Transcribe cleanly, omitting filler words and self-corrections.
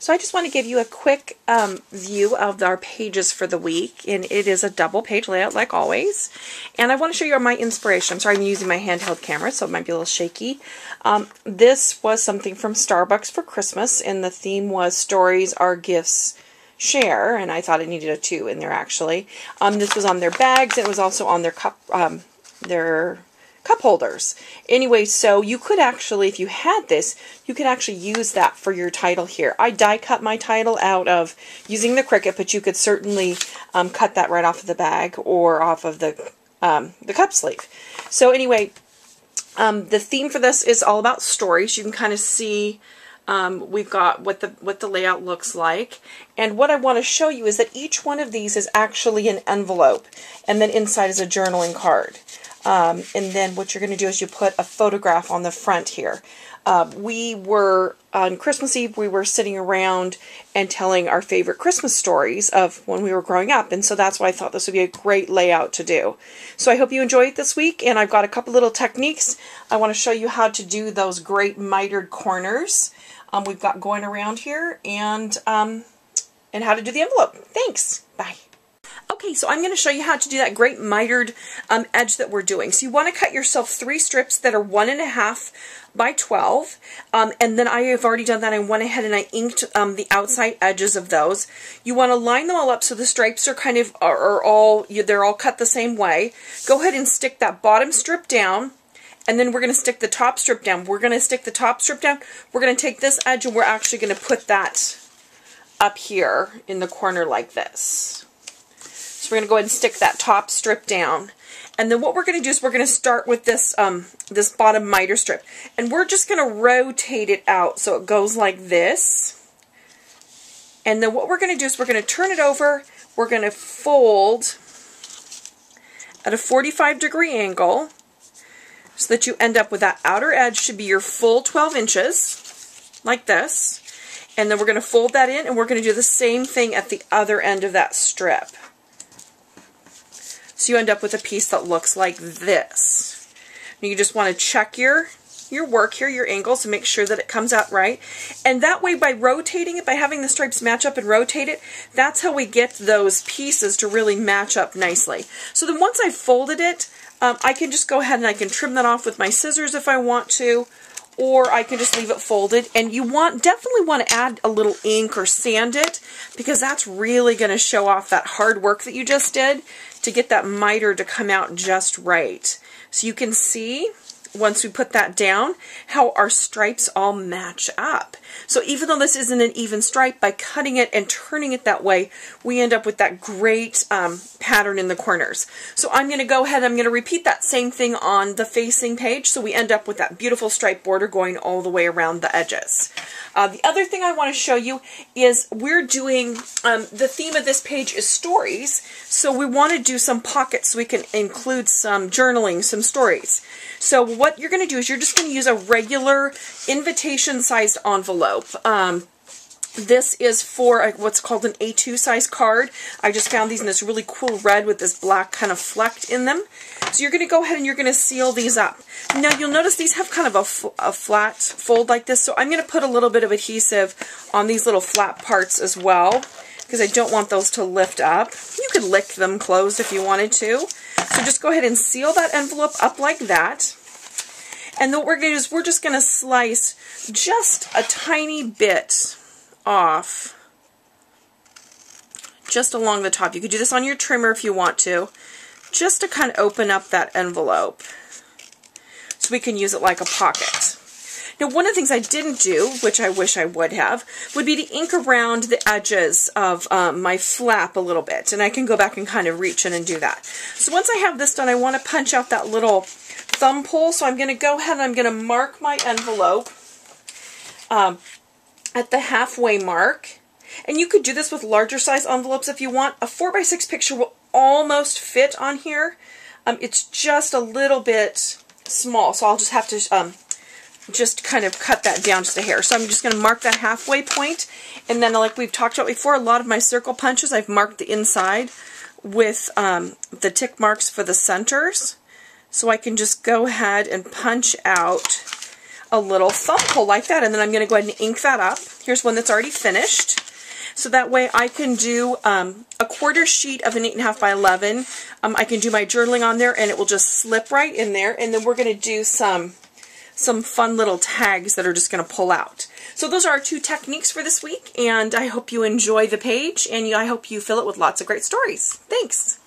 So I just want to give you a quick view of our pages for the week, and it is a double page layout like always. And I want to show you my inspiration. I'm sorry, I'm using my handheld camera, so it might be a little shaky. This was something from Starbucks for Christmas, and the theme was Stories Are Gifts Share, and I thought it needed a 2 in there actually. This was on their bags, and it was also on their cup holders. Anyway, so you could actually, if you had this, you could actually use that for your title here. I die cut my title out of using the Cricut, but you could certainly cut that right off of the bag or off of the cup sleeve. So anyway, the theme for this is all about stories. You can kind of see we've got what the layout looks like, and what I want to show you is that each one of these is actually an envelope, and then inside is a journaling card. And then what you're going to do is you put a photograph on the front here. We were, on Christmas Eve, we were sitting around and telling our favorite Christmas stories of when we were growing up, and so that's why I thought this would be a great layout to do. So I hope you enjoy it this week, and I've got a couple little techniques. I want to show you how to do those great mitered corners we've got going around here, and how to do the envelope. Thanks. Bye. Okay, so I'm going to show you how to do that great mitered edge that we're doing. So you want to cut yourself 3 strips that are 1.5 by 12, and then I have already done that. I went ahead and I inked the outside edges of those. You want to line them all up so the stripes are kind of they're all cut the same way. Go ahead and stick that bottom strip down, and then we're going to stick the top strip down. We're going to stick the top strip down. We're going to take this edge and we're actually going to put that up here in the corner like this. So we're going to go ahead and stick that top strip down. And then what we're going to do is we're going to start with this this bottom miter strip. And we're just going to rotate it out so it goes like this. And then what we're going to do is we're going to turn it over. We're going to fold at a 45-degree angle so that you end up with that outer edge should be your full 12 inches, like this. And then we're going to fold that in, and we're going to do the same thing at the other end of that strip. So you end up with a piece that looks like this. And you just want to check your work here, your angles, to make sure that it comes out right. And that way, by rotating it, by having the stripes match up and rotate it, that's how we get those pieces to really match up nicely. So then once I've folded it, I can just go ahead and I can trim that off with my scissors if I want to, or I can just leave it folded. And you definitely want to add a little ink or sand it, because that's really going to show off that hard work that you just did to get that miter to come out just right. So you can see, once we put that down, how our stripes all match up. So even though this isn't an even stripe, by cutting it and turning it that way, we end up with that great pattern in the corners. So I'm going to go ahead, I'm going to repeat that same thing on the facing page, so we end up with that beautiful stripe border going all the way around the edges. The other thing I want to show you is we're doing, the theme of this page is stories, so we want to do some pockets so we can include some journaling, some stories. So what you're going to do is you're just going to use a regular invitation-sized envelope. This is for what's called an A2 size card. I just found these in this really cool red with this black kind of flecked in them. So you're going to go ahead and you're going to seal these up. Now you'll notice these have kind of a flat fold like this, so I'm going to put a little bit of adhesive on these little flat parts as well, because I don't want those to lift up. You could lick them closed if you wanted to. So just go ahead and seal that envelope up like that. And then what we're going to do is we're just going to slice just a tiny bit off, just along the top. You could do this on your trimmer if you want to, just to kind of open up that envelope so we can use it like a pocket. Now, one of the things I didn't do, which I wish I would have, would be to ink around the edges of my flap a little bit. And I can go back and kind of reach in and do that. So once I have this done, I want to punch out that little thumb pull. So I'm going to go ahead and I'm going to mark my envelope at the halfway mark. And you could do this with larger size envelopes if you want. A 4x6 picture will almost fit on here. It's just a little bit small, so I'll just have to just kind of cut that down just a hair. So I'm just going to mark that halfway point, and then like we've talked about before, a lot of my circle punches, I've marked the inside with the tick marks for the centers. So I can just go ahead and punch out a little thumb hole like that, and then I'm going to go ahead and ink that up. Here's one that's already finished. So that way I can do a quarter sheet of an 8.5 by 11. I can do my journaling on there and it will just slip right in there. And then we're going to do some fun little tags that are just going to pull out. So those are our 2 techniques for this week, and I hope you enjoy the page, and I hope you fill it with lots of great stories. Thanks!